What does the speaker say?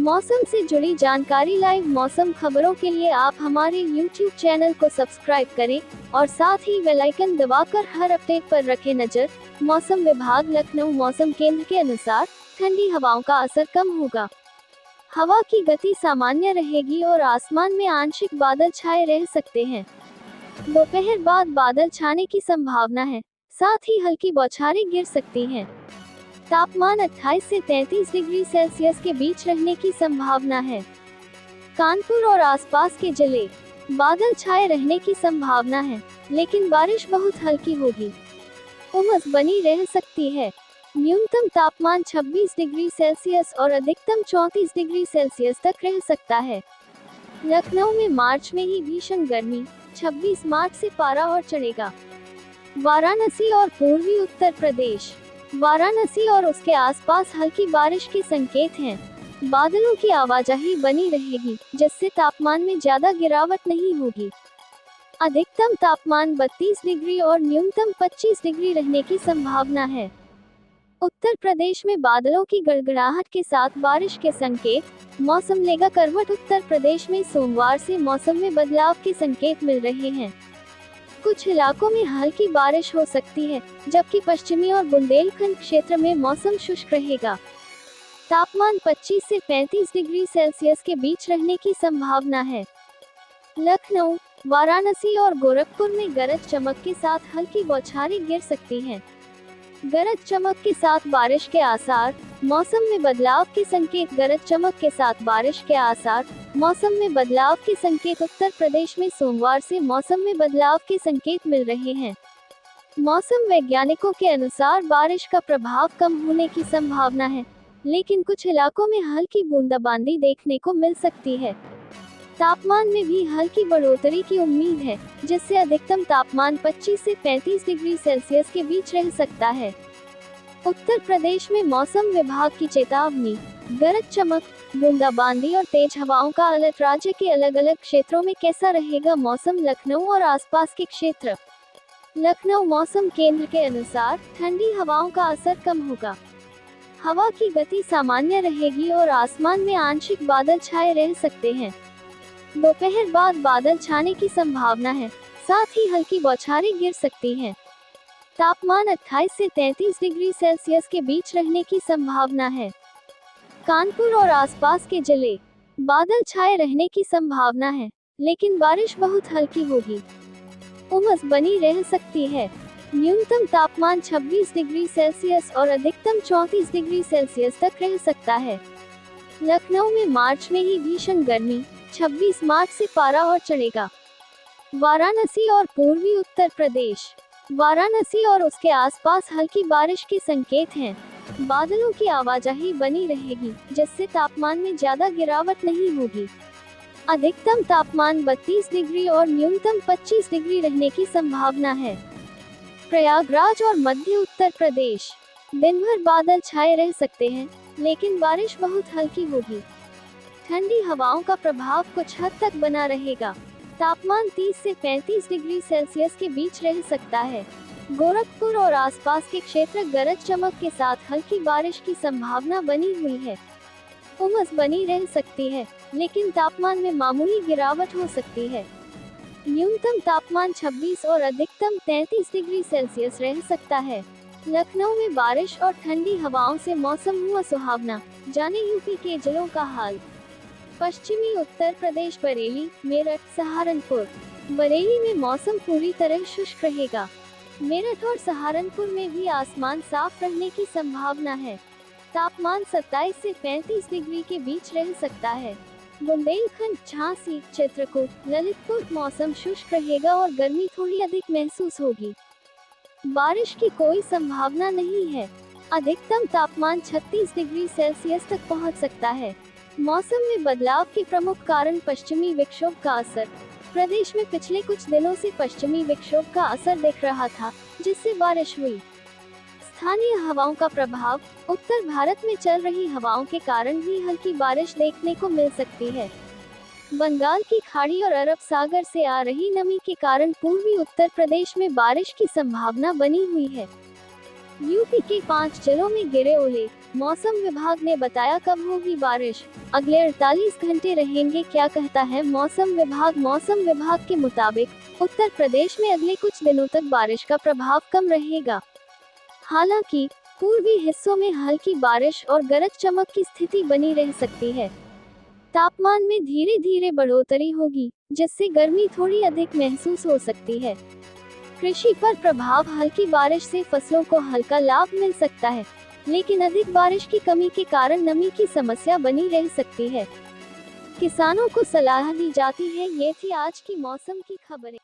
मौसम से जुड़ी जानकारी लाइव मौसम खबरों के लिए आप हमारे YouTube चैनल को सब्सक्राइब करें और साथ ही बेल आइकन दबाकर हर अपडेट पर रखें नजर। मौसम विभाग लखनऊ मौसम केंद्र के अनुसार ठंडी हवाओं का असर कम होगा। हवा की गति सामान्य रहेगी और आसमान में आंशिक बादल छाए रह सकते हैं। दोपहर बाद बादल छाने की संभावना है, साथ ही हल्की बौछारें गिर सकती हैं। तापमान 28 से 33 डिग्री सेल्सियस के बीच रहने की संभावना है। कानपुर और आसपास के जिले बादल छाए रहने की संभावना है, लेकिन बारिश बहुत हल्की होगी। उमस बनी रह सकती है। न्यूनतम तापमान 26 डिग्री सेल्सियस और अधिकतम 34 डिग्री सेल्सियस तक रह सकता है। लखनऊ में मार्च में ही भीषण गर्मी, 26 मार्च से पारा और चढ़ेगा। वाराणसी और पूर्वी उत्तर प्रदेश, वाराणसी और उसके आसपास हल्की बारिश के संकेत हैं। बादलों की आवाजाही बनी रहेगी, जिससे तापमान में ज्यादा गिरावट नहीं होगी। अधिकतम तापमान 32 डिग्री और न्यूनतम 25 डिग्री रहने की संभावना है। उत्तर प्रदेश में बादलों की गड़गड़ाहट के साथ बारिश के संकेत। मौसम लेगा करवट। उत्तर प्रदेश में सोमवार से मौसम में बदलाव के संकेत मिल रहे हैं। कुछ इलाकों में हल्की बारिश हो सकती है, जबकि पश्चिमी और बुंदेलखंड क्षेत्र में मौसम शुष्क रहेगा। तापमान 25 से 35 डिग्री सेल्सियस के बीच रहने की संभावना है। लखनऊ, वाराणसी और गोरखपुर में गरज चमक के साथ हल्की बौछारें गिर सकती हैं। गरज चमक के साथ बारिश के आसार। मौसम में बदलाव के संकेत। गरज चमक के साथ बारिश के आसार। मौसम में बदलाव के संकेत। उत्तर प्रदेश में सोमवार से मौसम में बदलाव के संकेत मिल रहे हैं। मौसम वैज्ञानिकों के अनुसार बारिश का प्रभाव कम होने की संभावना है, लेकिन कुछ इलाकों में हल्की बूंदाबांदी देखने को मिल सकती है। तापमान में भी हल्की बढ़ोतरी की उम्मीद है, जिससे अधिकतम तापमान 25 से 35 डिग्री सेल्सियस के बीच रह सकता है। उत्तर प्रदेश में मौसम विभाग की चेतावनी। गरज चमक, बूंदाबांदी और तेज हवाओं का अलर्ट। राज्य के अलग अलग क्षेत्रों में कैसा रहेगा मौसम। लखनऊ और आसपास के क्षेत्र। लखनऊ मौसम केंद्र के अनुसार ठंडी हवाओं का असर कम होगा। हवा की गति सामान्य रहेगी और आसमान में आंशिक बादल छाए रह सकते हैं। दोपहर बाद बादल छाने की संभावना है, साथ ही हल्की बौछारें गिर सकती हैं। तापमान 28 से 33 डिग्री सेल्सियस के बीच रहने की संभावना है। कानपुर और आसपास के जिले बादल छाए रहने की संभावना है, लेकिन बारिश बहुत हल्की होगी। उमस बनी रह सकती है। न्यूनतम तापमान 26 डिग्री सेल्सियस और अधिकतम 34 डिग्री सेल्सियस तक रह सकता है। लखनऊ में मार्च में ही भीषण गर्मी, 26 मार्च से पारा और चढ़ेगा। वाराणसी और पूर्वी उत्तर प्रदेश, वाराणसी और उसके आसपास हल्की बारिश के संकेत हैं। बादलों की आवाजाही बनी रहेगी, जिससे तापमान में ज्यादा गिरावट नहीं होगी। अधिकतम तापमान 32 डिग्री और न्यूनतम 25 डिग्री रहने की संभावना है। प्रयागराज और मध्य उत्तर प्रदेश, दिन भर बादल छाए रह सकते हैं, लेकिन बारिश बहुत हल्की होगी। ठंडी हवाओं का प्रभाव कुछ हद तक बना रहेगा। तापमान 30 से 35 डिग्री सेल्सियस के बीच रह सकता है। गोरखपुर और आसपास के क्षेत्र गरज चमक के साथ हल्की बारिश की संभावना बनी हुई है। उमस बनी रह सकती है, लेकिन तापमान में मामूली गिरावट हो सकती है। न्यूनतम तापमान 26 और अधिकतम 33 डिग्री सेल्सियस रह सकता है। लखनऊ में बारिश और ठंडी हवाओं से मौसम हुआ सुहावना। जाने यूपी के जिलों का हाल। पश्चिमी उत्तर प्रदेश, बरेली, मेरठ, सहारनपुर। बरेली में मौसम पूरी तरह शुष्क रहेगा। मेरठ और सहारनपुर में भी आसमान साफ रहने की संभावना है। तापमान 27 से 35 डिग्री के बीच रह सकता है। बुंदेलखंड, झांसी, चित्रकूट, ललितपुर मौसम शुष्क रहेगा और गर्मी थोड़ी अधिक महसूस होगी। बारिश की कोई संभावना नहीं है। अधिकतम तापमान 36 डिग्री सेल्सियस तक पहुंच सकता है। मौसम में बदलाव के प्रमुख कारण पश्चिमी विक्षोभ का असर। प्रदेश में पिछले कुछ दिनों से पश्चिमी विक्षोभ का असर दिख रहा था, जिससे बारिश हुई। स्थानीय हवाओं का प्रभाव। उत्तर भारत में चल रही हवाओं के कारण भी हल्की बारिश देखने को मिल सकती है। बंगाल की खाड़ी और अरब सागर से आ रही नमी के कारण पूर्वी उत्तर प्रदेश में बारिश की संभावना बनी हुई है। यूपी के 5 जिलों में गिरे ओले। मौसम विभाग ने बताया कब होगी बारिश, अगले 48 घंटे रहेंगे, क्या कहता है मौसम विभाग। मौसम विभाग के मुताबिक उत्तर प्रदेश में अगले कुछ दिनों तक बारिश का प्रभाव कम रहेगा। हालांकि पूर्वी हिस्सों में हल्की बारिश और गरज चमक की स्थिति बनी रह सकती है। तापमान में धीरे धीरे बढ़ोतरी होगी, जिससे गर्मी थोड़ी अधिक महसूस हो सकती है। कृषि पर प्रभाव, हल्की बारिश से फसलों को हल्का लाभ मिल सकता है, लेकिन अधिक बारिश की कमी के कारण नमी की समस्या बनी रह सकती है। किसानों को सलाह दी जाती है। ये थी आज की मौसम की खबरें।